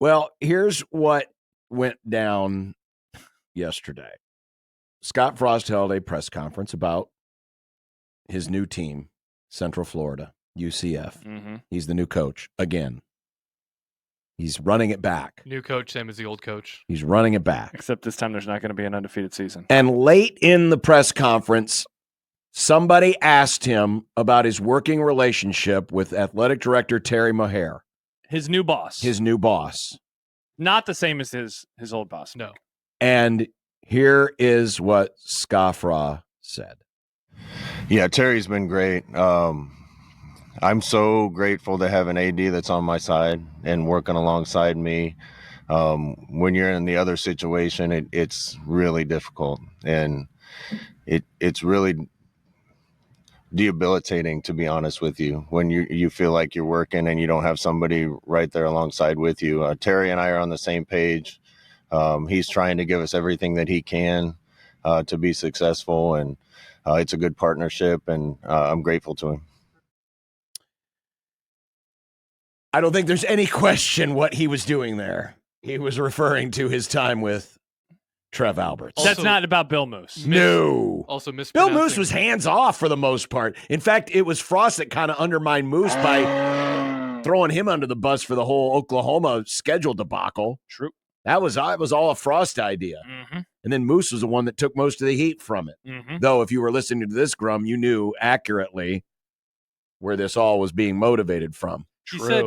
Well, here's what went down yesterday. Scott Frost held a press conference about his new team, Central Florida, UCF. Mm-hmm. He's the new coach again. He's running it back. New coach, same as the old coach. He's running it back. Except this time there's not going to be an undefeated season. And late in the press conference, somebody asked him about his working relationship with athletic director Terry Mohair. His new boss. His new boss. Not the same as his old boss. No. And here is what Scafra said. Yeah, Terry's been great. I'm so grateful to have an AD that's on my side and working alongside me. When you're in the other situation, it's really difficult, and it's really debilitating, to be honest with you, when you feel like you're working and you don't have somebody right there alongside with you. Terry and I are on the same page. He's trying to give us everything that he can to be successful, and it's a good partnership, and I'm grateful to him. I don't think there's any question what he was doing there. He was referring to his time with Trev Alberts. That's not about Bill Moose. No. Also Bill Moose was hands off for the most part. In fact, it was Frost that kind of undermined Moose by throwing him under the bus for the whole Oklahoma schedule debacle. True. That was all a Frost idea. Mm-hmm. And then Moose was the one that took most of the heat from it. Mm-hmm. Though if you were listening to this, Grum, you knew accurately where this all was being motivated from. He True. said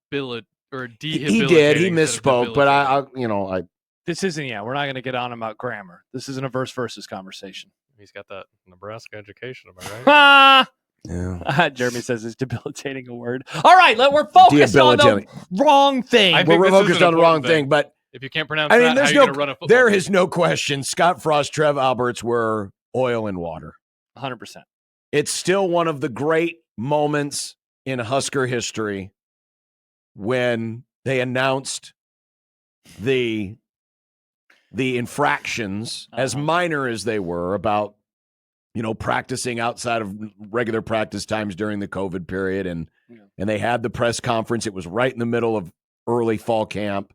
debilitating or debilitating. He did. He misspoke, but I This isn't, we're not going to get on about grammar. This isn't a versus conversation. He's got that Nebraska education, am I right? Ah! Yeah. Jeremy says it's debilitating a word. All right, we're focused on the wrong thing. I think We're this is focused an on the wrong important thing, but if you can't pronounce I mean, that, there's how are you going to run a football there team? is no question. Scott Frost, Trev Alberts were oil and water. 100%. It's still one of the great moments in Husker history when they announced the infractions, as minor as they were, about practicing outside of regular practice times during the COVID period, and they had the press conference. It was right in the middle of early fall camp,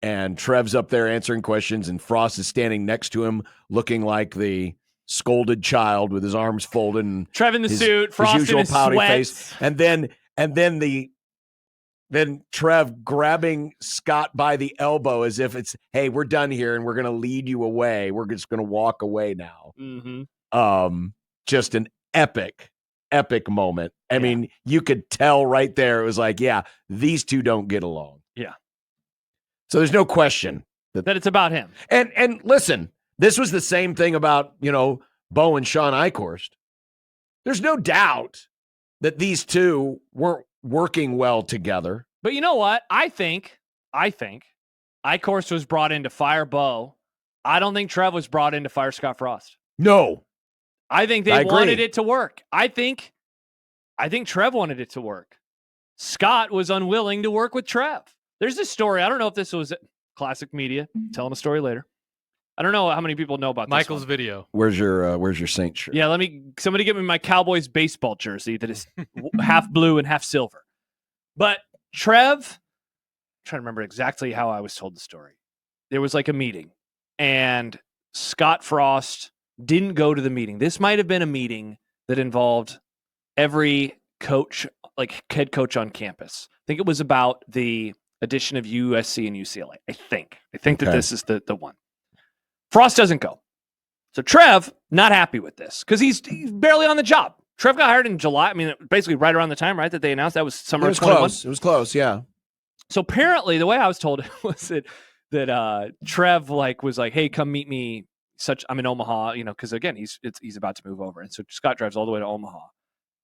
and Trev's up there answering questions, and Frost is standing next to him looking like the scolded child with his arms folded and Trev in the suit, Frost his usual in his pouty sweats. face, then Trev grabbing Scott by the elbow as if it's, hey, we're done here and we're going to lead you away. We're just going to walk away now. Mm-hmm. Just an epic moment. I mean, you could tell right there. It was like, yeah, these two don't get along. Yeah. So there's no question that it's about him. And listen, this was the same thing about, Bo and Sean Eichhorst. There's no doubt that these two weren't working well together. But you know what? I think Eichhorst was brought in to fire Bo. I don't think Trev was brought in to fire Scott Frost. No. I think they wanted it to work. I think Trev wanted it to work. Scott was unwilling to work with Trev. There's this story. I don't know if this was classic media. Telling a story later. I don't know how many people know about Michael's this video. Where's your Saints shirt? Yeah, somebody get me my Cowboys baseball jersey that is half blue and half silver. But Trev, I'm trying to remember exactly how I was told the story. There was like a meeting, and Scott Frost didn't go to the meeting. This might have been a meeting that involved every coach, like head coach on campus. I think it was about the addition of USC and UCLA. I think that this is the one. Frost doesn't go. So Trev, not happy with this because he's barely on the job. Trev got hired in July. I mean, basically right around the time, right, that they announced that was summer of 21. It was close, yeah. So apparently, the way I was told was that Trev was like, "Hey, come meet me. I'm in Omaha, because again, he's about to move over." And so Scott drives all the way to Omaha,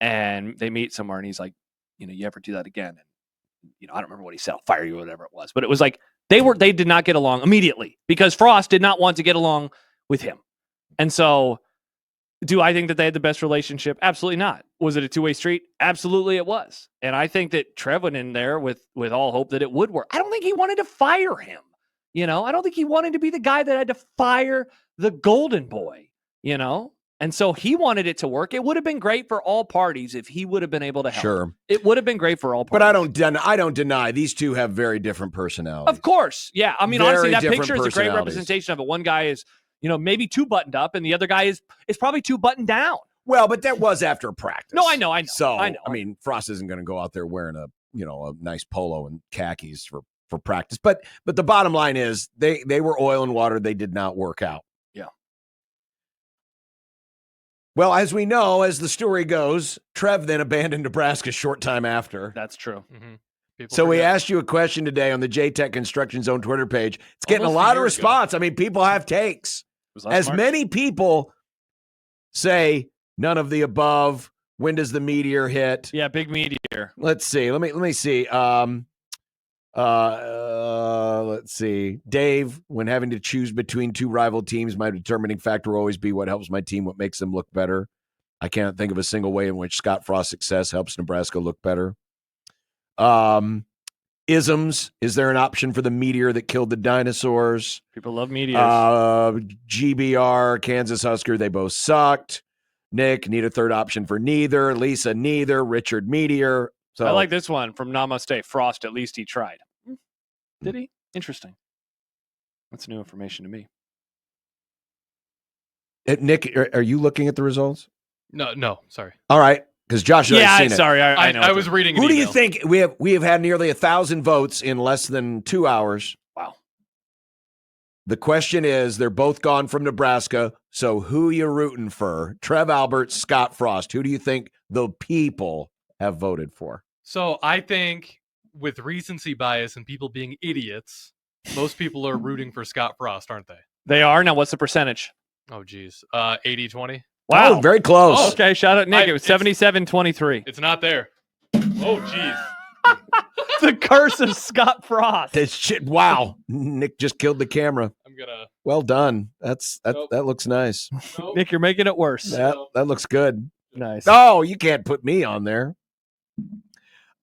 and they meet somewhere, and he's like, "You ever do that again?" And I don't remember what he said. I'll fire you, or whatever it was. But it was like they did not get along immediately because Frost did not want to get along with him. And so, do I think that they had the best relationship? Absolutely not. Was it a two-way street? Absolutely it was. And I think that Trev went in there with all hope that it would work. I don't think he wanted to fire him. I don't think he wanted to be the guy that had to fire the golden boy, And And so he wanted it to work. It would have been great for all parties if he would have been able to help. Sure. It would have been great for all parties. But I don't deny these two have very different personalities. Of course. Yeah. I mean, Very honestly, that different picture is a great personalities. representation of it. One guy is, maybe too buttoned up, and the other guy is probably too buttoned down. Well, but that was after practice. No, I know. So, I know. I mean, Frost isn't going to go out there wearing a nice polo and khakis for practice. But the bottom line is they were oil and water. They did not work out. Yeah. Well, as we know, as the story goes, Trev then abandoned Nebraska a short time after. That's true. Mm-hmm. So we asked you a question today on the J-Tech Construction Zone Twitter page. It's getting Almost a a lot of year response. I mean, people have takes. As many people say, none of the above. When does the meteor hit? Yeah, big meteor. Let's see. Let me see. Let's see. Dave, when having to choose between two rival teams, my determining factor will always be what helps my team, what makes them look better. I can't think of a single way in which Scott Frost's success helps Nebraska look better. Isms. Is there an option for the meteor that killed the dinosaurs? People love meteors. GBR, Kansas Husker, they both sucked. Nick, need a third option for neither. Lisa, neither. Richard, meteor. So I like this one from Namaste. Frost, at least he tried. Did he? Interesting. That's new information to me. Nick, are you looking at the results? No, sorry. All right, because Josh and I've seen it. Sorry, I know. I was reading. Who do you think we have had nearly 1,000 votes in less than 2 hours? Wow. The question is, they're both gone from Nebraska, so who you rooting for? Trev Alberts, Scott Frost. Who do you think the people have voted for? So I think with recency bias and people being idiots, most people are rooting for Scott Frost, aren't they? They are. Now, what's the percentage? Oh, geez. 80-20. Wow. Oh, very close. Oh, okay, shout out Nick. It was 77-23. It's not there. Oh, geez. The curse of Scott Frost. This shit. Wow. Nick just killed the camera. I'm gonna. Well done. That looks nice. Nope. Nick, you're making it worse. That looks good. Nice. Oh, you can't put me on there.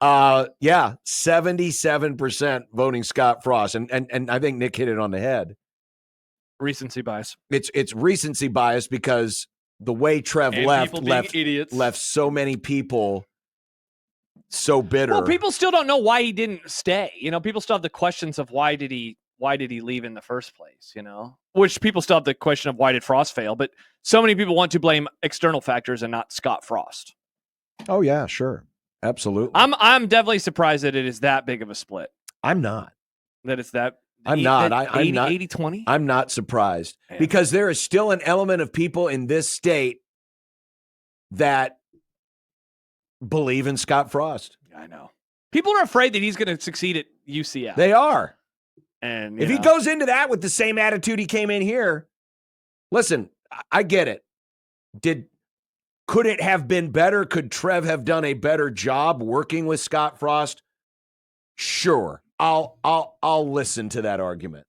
Yeah, 77% voting Scott Frost, and I think Nick hit it on the head. Recency bias. It's recency bias because the way Trev And left people being idiots. left so many people so bitter. Well, people still don't know why he didn't stay. People still have the questions of why did he leave in the first place, Which people still have the question of why did Frost fail, but so many people want to blame external factors and not Scott Frost. Oh yeah, sure. Absolutely. I'm definitely surprised that it is that big of a split. I'm not. That it's that I'm not. I'm not 80-20? I'm not surprised because there is still an element of people in this state that believe in Scott Frost. I know. People are afraid that he's going to succeed at UCF. They are. And if he goes into that with the same attitude he came in here, listen, I get it. Could it have been better? Could Trev have done a better job working with Scott Frost? Sure. I'll listen to that argument.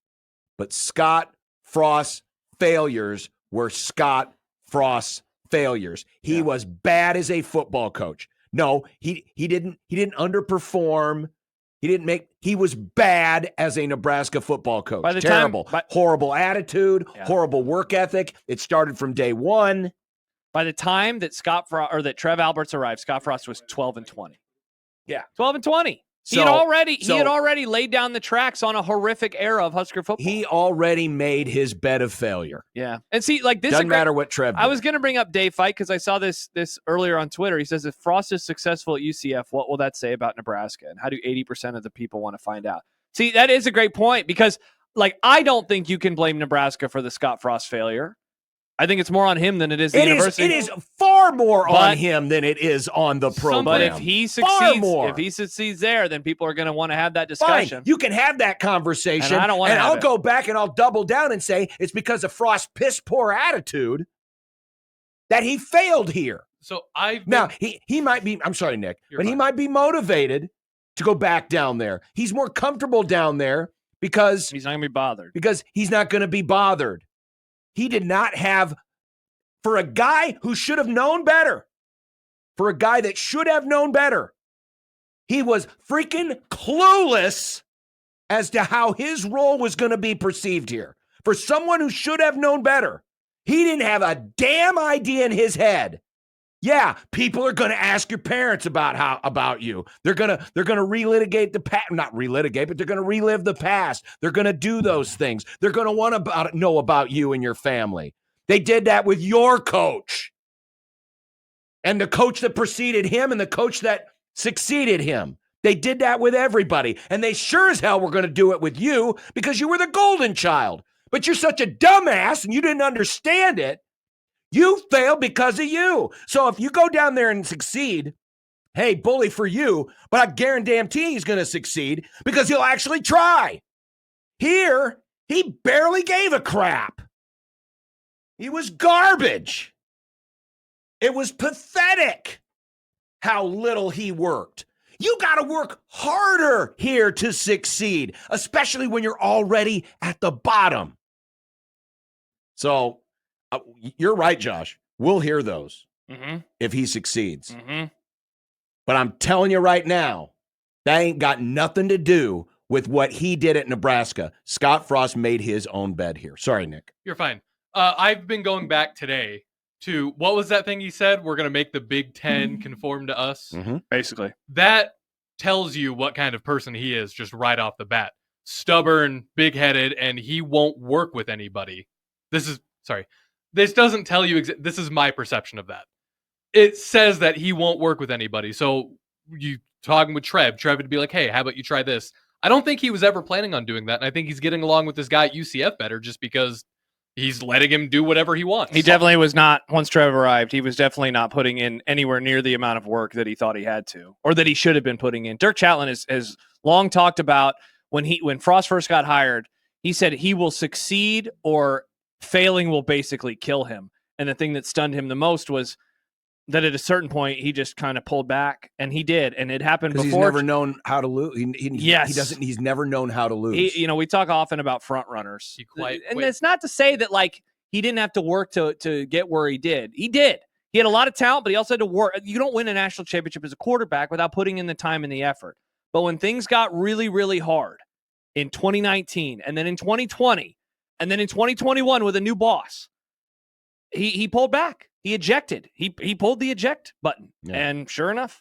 But Scott Frost's failures were Scott Frost's failures. He was bad as a football coach. No, he didn't underperform. He was bad as a Nebraska football coach. Terrible. Horrible attitude, horrible work ethic. It started from day one. By the time that that Trev Alberts arrived, Scott Frost was 12-20. Yeah. 12-20. He had already laid down the tracks on a horrific era of Husker football. He already made his bed of failure. Yeah. And see, like this doesn't matter what Trev did. I was going to bring up Dave Fike because I saw this earlier on Twitter. He says, if Frost is successful at UCF, what will that say about Nebraska? And how do 80% of the people want to find out? See, that is a great point because, I don't think you can blame Nebraska for the Scott Frost failure. I think it's more on him than it is the university. It is far more on him than it is on the program. But if he succeeds there, then people are going to want to have that discussion. Fine. You can have that conversation. And I don't want to I'll go back and I'll double down and say it's because of Frost's piss poor attitude that he failed here. So he might be. I'm sorry, Nick, but fine. he might be motivated to go back down there. He's more comfortable down there because he's not going to be bothered. Because he's not going to be bothered. He did not have, for a guy who should have known better, for a guy that should have known better, he was freaking clueless as to how his role was going to be perceived here. For someone who should have known better, He didn't have a damn idea in his head. Yeah, people are going to ask your parents about you. They're going to relitigate the past, not relitigate, but they're going to relive the past. They're going to do those things. They're going to want to know about you and your family. They did that with your coach and the coach that preceded him and the coach that succeeded him. They did that with everybody, and they sure as hell were going to do it with you because you were the golden child. But you're such a dumbass and you didn't understand it. You failed because of you. So if you go down there and succeed, hey, bully for you, but I guarantee he's going to succeed because he'll actually try. Here, he barely gave a crap. He was garbage. It was pathetic how little he worked. You got to work harder here to succeed, especially when you're already at the bottom. So you're right, Josh. We'll hear those if he succeeds. But I'm telling you right now, that ain't got nothing to do with what he did at Nebraska. Scott Frost made his own bed here. Sorry, Nick. You're fine. I've been going back today to, what was that thing he said? We're going to make the Big Ten conform to us. Basically. That tells you what kind of person he is just right off the bat. Stubborn, big-headed, and he won't work with anybody. This doesn't tell you, this is my perception of that. It says that he won't work with anybody. So you talking with Trev would be like, hey, how about you try this? I don't think he was ever planning on doing that. And I think he's getting along with this guy at UCF better just because he's letting him do whatever he wants. He definitely was not, once Trev arrived, he was definitely not putting in anywhere near the amount of work that he thought he had to, or that he should have been putting in. Dirk Chatelain has long talked about when Frost first got hired, he said he will succeed or failing will basically kill him. And the thing that stunned him the most was that at a certain point he just kind of pulled back, and he did, and it happened before. He's never known how to lose. Yes, he's never known how to lose. We talk often about front runners, and it's not to say that like he didn't have to work to get where he did. He did. He had a lot of talent, but he also had to work. You don't win a national championship as a quarterback without putting in the time and the effort. But when things got really, really hard in 2019, and then in 2020, and then in 2021 with a new boss, he pulled back. He ejected. He pulled the eject button, and sure enough,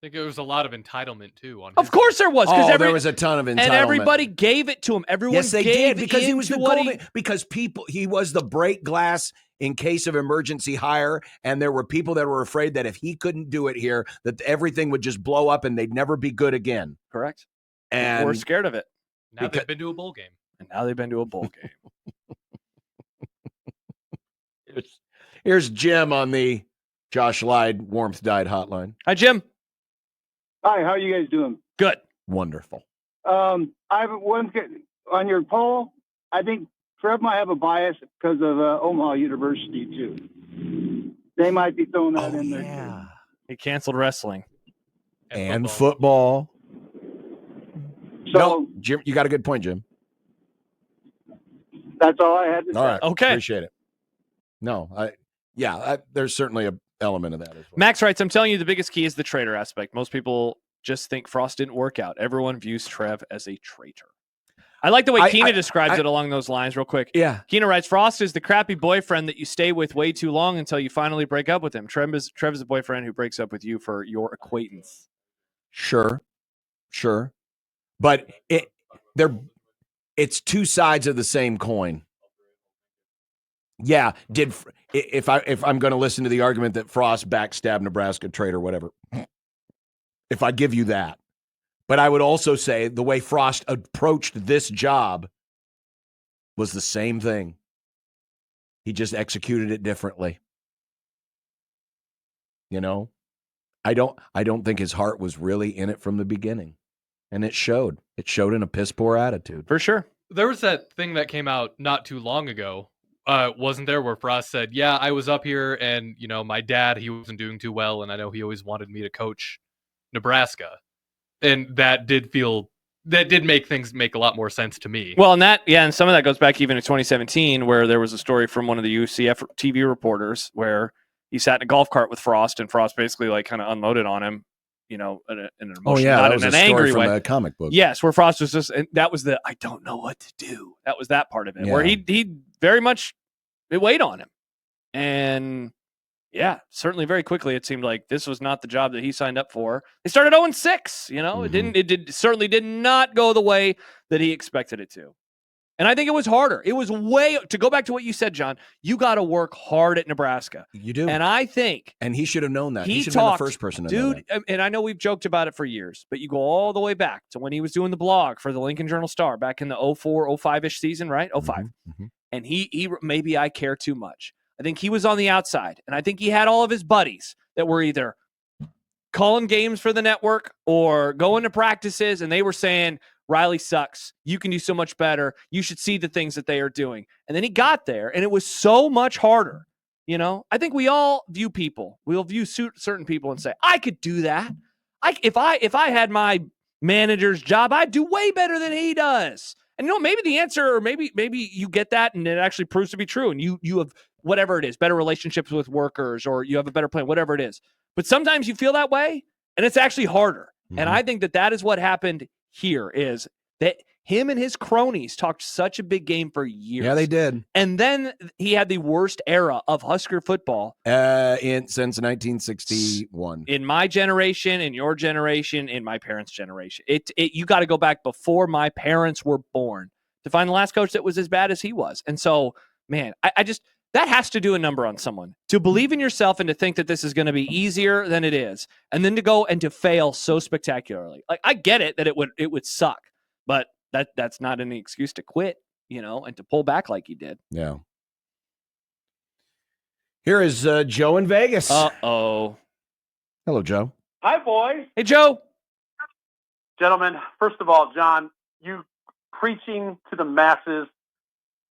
I think there was a lot of entitlement too. Of course there was, because there was a ton of entitlement, and everybody gave it to him. Everyone, yes, they did, because he was the golden. Because he was the break glass in case of emergency hire, and there were people that were afraid that if he couldn't do it here, that everything would just blow up and they'd never be good again. Correct. And we're scared of it. Now they've been to a bowl game. And now they've been to a bowl game. Here's Jim on the Josh Lyde Warmth Died hotline. Hi, Jim. Hi, how are you guys doing? Good. Wonderful. I have one on your poll. I think Trev might have a bias because of Omaha University too. They might be throwing that in there too. He canceled wrestling and football. So, no, Jim, you got a good point, Jim. That's all I had to say. All right. Okay. Appreciate it. No, there's certainly an element of that as well. Max writes, I'm telling you, the biggest key is the traitor aspect. Most people just think Frost didn't work out. Everyone views Trev as a traitor. I like the way Keena describes it along those lines real quick. Yeah. Keena writes, Frost is the crappy boyfriend that you stay with way too long until you finally break up with him. Trev is a boyfriend who breaks up with you for your acquaintance. Sure. But it's two sides of the same coin. Yeah, if I'm going to listen to the argument that Frost backstabbed Nebraska, traitor, whatever, if I give you that, but I would also say the way Frost approached this job was the same thing. He just executed it differently. You know, I don't think his heart was really in it from the beginning, and it showed. It showed in a piss poor attitude, for sure. There was that thing that came out not too long ago. Wasn't there, where Frost said, yeah, I was up here and, my dad, he wasn't doing too well. And I know he always wanted me to coach Nebraska. And that did make things make a lot more sense to me. Well, and some of that goes back even to 2017, where there was a story from one of the UCF TV reporters where he sat in a golf cart with Frost, and Frost basically like kind of unloaded on him, in an emotional, not in an angry way. A comic book. Yes, where Frost was just, and that was I don't know what to do. That was that part of it, where he very much, it weighed on him. And yeah, certainly very quickly it seemed like this was not the job that he signed up for. They started 0-6, it certainly did not go the way that he expected it to. And I think it was harder. It was to go back to what you said, John, you got to work hard at Nebraska. You do. And I think. And he should have known that. He should have been the first person to know that. And I know we've joked about it for years, but you go all the way back to when he was doing the blog for the Lincoln Journal-Star back in the 04, 05-ish season, right? 05. Mm-hmm. And he maybe I care too much. I think he was on the outside. And I think he had all of his buddies that were either calling games for the network or going to practices, and they were saying, Riley sucks. You can do so much better. You should see the things that they are doing. And then he got there, and it was so much harder. I think we all view people. We'll view certain people and say, I could do that. If I had my manager's job, I'd do way better than he does. And maybe the answer, or maybe you get that, and it actually proves to be true. And you have whatever it is, better relationships with workers, or you have a better plan, whatever it is. But sometimes you feel that way, and it's actually harder. Mm-hmm. And I think that is what happened here, is that him and his cronies talked such a big game for years. Yeah, they did. And then he had the worst era of Husker football since 1961. In my generation, in your generation, in my parents' generation. You got to go back before my parents were born to find the last coach that was as bad as he was. And so, man, I just that has to do a number on someone to believe in yourself and to think that this is going to be easier than it is, and then to go and to fail so spectacularly. Like, I get it that it would suck, but that's not any excuse to quit, and to pull back like he did. Yeah. Here is Joe in Vegas. Uh-oh. Hello, Joe. Hi, boys. Hey, Joe. Gentlemen, first of all, John, you preaching to the masses,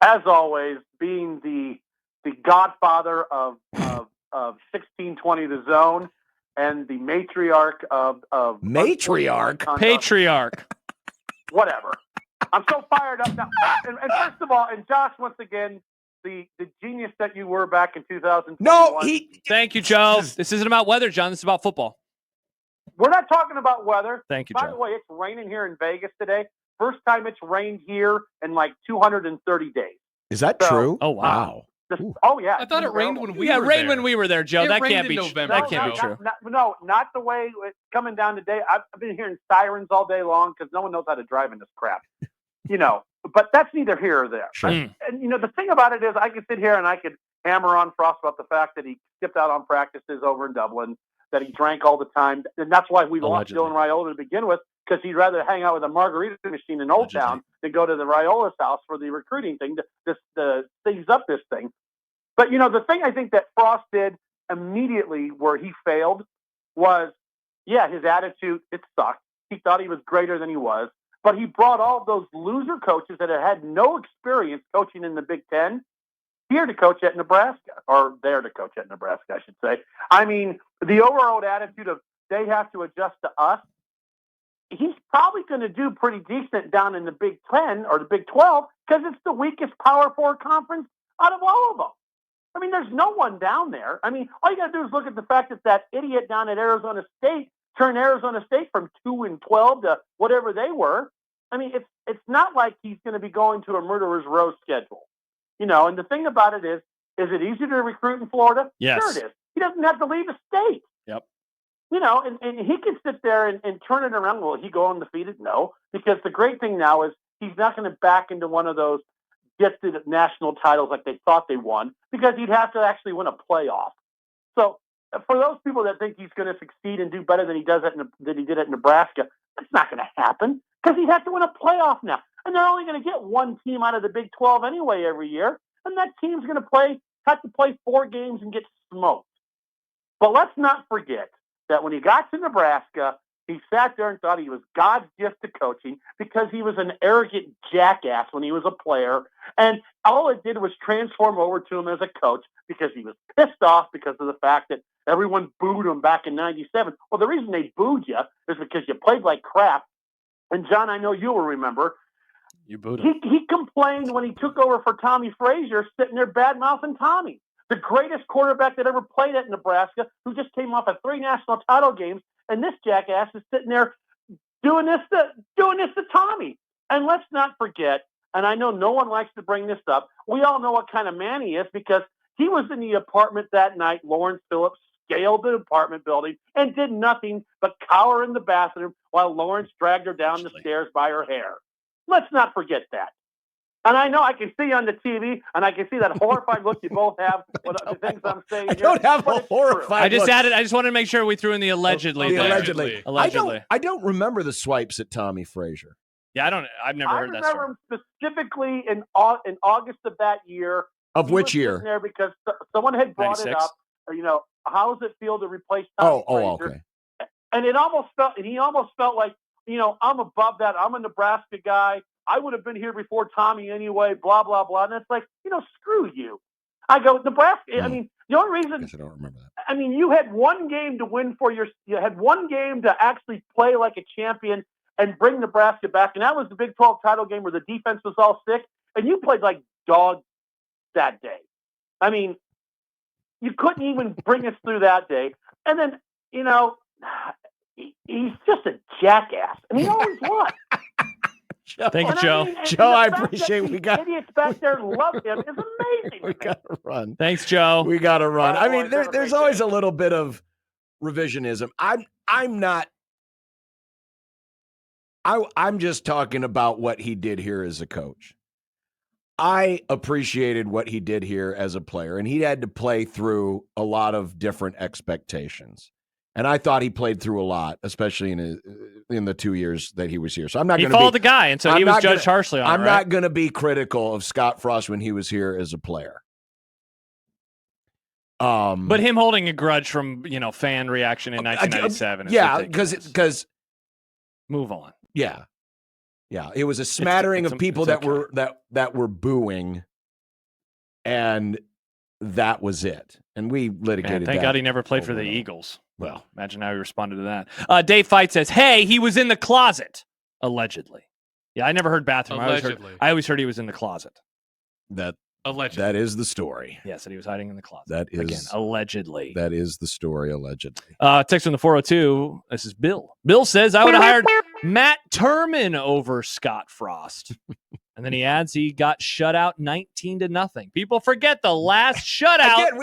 as always, being the godfather of 1620 The Zone and the matriarch of matriarch? Patriarch. Whatever. I'm so fired up now. And first of all, and Josh, once again, the genius that you were back in 2021. No, Thank you, Joe. This isn't about weather, John. This is about football. We're not talking about weather. Thank you, By Joe. the way, it's raining here in Vegas today. First time it's rained here in like 230 days. Is that true? Oh, wow. Oh, yeah. I thought it rained when we were there. it rained when we were there, Joe. It That rained can't in be November, that can't be true. Not the way it's coming down today. I've been hearing sirens all day long because no one knows how to drive in this crap. But that's neither here or there. Sure. And the thing about it is I could sit here and I could hammer on Frost about the fact that he skipped out on practices over in Dublin, that he drank all the time. And that's why we lost Dylan Raiola to begin with, because he'd rather hang out with a margarita machine in Old Town than go to the Raiola's house for the recruiting thing to things up this thing. But, the thing I think that Frost did immediately where he failed was, his attitude, it sucked. He thought he was greater than he was. But he brought all those loser coaches that had no experience coaching in the Big Ten here to coach at Nebraska, or there to coach at Nebraska, I should say. I mean, the overall attitude of they have to adjust to us, he's probably going to do pretty decent down in the Big 10 or the Big 12 because it's the weakest Power 4 conference out of all of them. I mean, there's no one down there. I mean, all you got to do is look at the fact that idiot down at Arizona State turned Arizona State from 2-12 to whatever they were. I mean, it's not like he's going to be going to a murderer's row schedule. And the thing about it is it easier to recruit in Florida? Yes. Sure it is. He doesn't have to leave the state. Yep. And he can sit there and turn it around. Will he go undefeated? No, because the great thing now is he's not going to back into one of those gifted national titles like they thought they won, because he'd have to actually win a playoff. So for those people that think he's going to succeed and do better than he did at Nebraska, that's not going to happen, because he'd have to win a playoff now. And they're only going to get one team out of the Big 12 anyway every year. And that team's going to have to play 4 games and get smoked. But let's not forget that when he got to Nebraska, he sat there and thought he was God's gift to coaching, because he was an arrogant jackass when he was a player. And all it did was transform over to him as a coach, because he was pissed off because of the fact that everyone booed him back in 97. Well, the reason they booed you is because you played like crap. And John, I know you will remember, you booed him. He complained when he took over for Tommy Frazier, sitting there bad-mouthing Tommy, the greatest quarterback that ever played at Nebraska, who just came off of 3 national title games. And this jackass is sitting there doing this to Tommy. And let's not forget, and I know no one likes to bring this up, we all know what kind of man he is, because He was in the apartment that night. Lawrence Phillips scaled the apartment building and did nothing but cower in the bathroom while Lawrence dragged her down the stairs by her hair. Let's not forget that. And I know I can see on the TV, and I can see that horrified look you both have with the things I'm saying. I don't have a horrified I just look. added. I just wanted to make sure we threw in the allegedly. The there. allegedly. I don't remember the swipes at Tommy Frazier. Yeah, I've never heard that story. I remember him specifically in August of that year. Of which year? There because someone had brought 96? it up. How does it feel to replace Tommy Frazier? Okay. And he almost felt like, I'm above that. I'm a Nebraska guy. I would have been here before Tommy anyway, blah, blah, blah. And it's like, screw you. I go, Nebraska. I mean, the only reason. I guess I don't remember that. I mean, you had one game to win you had one game to actually play like a champion and bring Nebraska back. And that was the Big 12 title game where the defense was all sick. And you played like dogs that day. I mean, you couldn't even bring us through that day. And then, he's just a jackass. And he always was. Thank you, Joe. Joe, I appreciate we got idiots back there love him. It's amazing. We got to run. Thanks, Joe. We got to run. I mean, there's always a little bit of revisionism. I'm not. I'm just talking about what he did here as a coach. I appreciated what he did here as a player, and he had to play through a lot of different expectations. And I thought he played through a lot, especially in the 2 years that he was here. So I'm not going to followed the guy, and so he was judged harshly on it. I'm not going to be critical of Scott Frost when he was here as a player. But him holding a grudge from fan reaction in 1997. Yeah, because move on. Yeah. It was a smattering of people that were booing, and that was it. And we litigated. Thank God he never played for the Eagles. Well, imagine how he responded to that. Dave Fight says, "Hey, he was in the closet, allegedly." Yeah, I never heard bathroom. I always heard he was in the closet. Allegedly. That is the story. Yes, that he was hiding in the closet. That is again allegedly. That is the story. Allegedly. Text from the 402. This is Bill. Bill says, "I would have hired Matt Turman over Scott Frost." And then he adds, he got shut out 19-0. People forget the last shutout.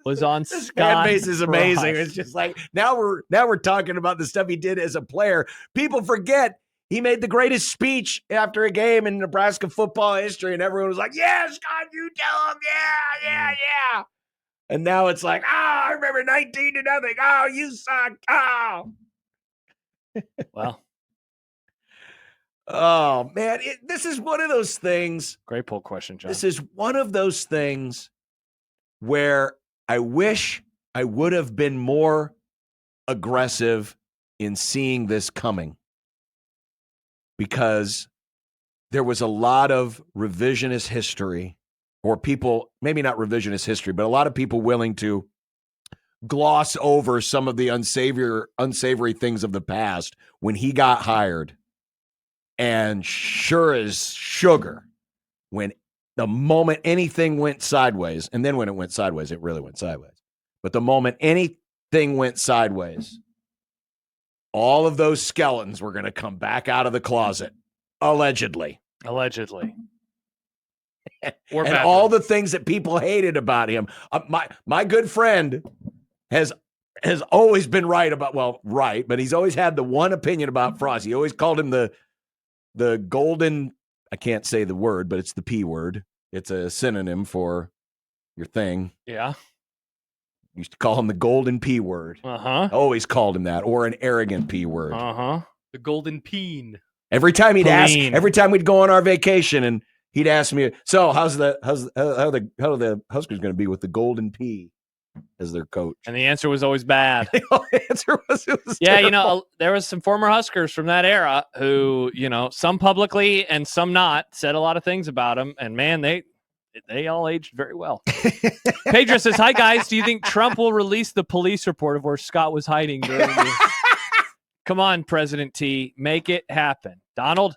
Was on this Scott. Fan base is amazing. Frost. It's just like now we're talking about the stuff he did as a player. People forget he made the greatest speech after a game in Nebraska football history, and everyone was like, "Yeah, Scott, you tell him, yeah." And now it's like, I remember 19-0. Oh, you suck. Oh. Well. Oh man, this is one of those things. Great poll question, John. This is one of those things where I wish I would have been more aggressive in seeing this coming, because there was a lot of revisionist history, or people, maybe not revisionist history, but a lot of people willing to gloss over some of the unsavory things of the past when he got hired. And sure as sugar, when the moment anything went sideways, and then when it went sideways, it really went sideways. But the moment anything went sideways, all of those skeletons were going to come back out of the closet, allegedly. Or and all the things that people hated about him. My good friend has always been right, but he's always had the one opinion about Frost. He always called him the golden, I can't say the word, but it's the P word. It's a synonym for your thing. Yeah. Used to call him the golden P word. Always called him that, or an arrogant P word. The golden peen. Every time we'd go on our vacation, and he'd ask me, "So how the Huskers going to be with the golden P as their coach?" And the answer was always bad. The answer was terrible. There was some former Huskers from that era who, some publicly and some not, said a lot of things about him, and man, they all aged very well. Pedro says, "Hi guys, do you think Trump will release the police report of where Scott was hiding during the Come on, President T, make it happen." Donald,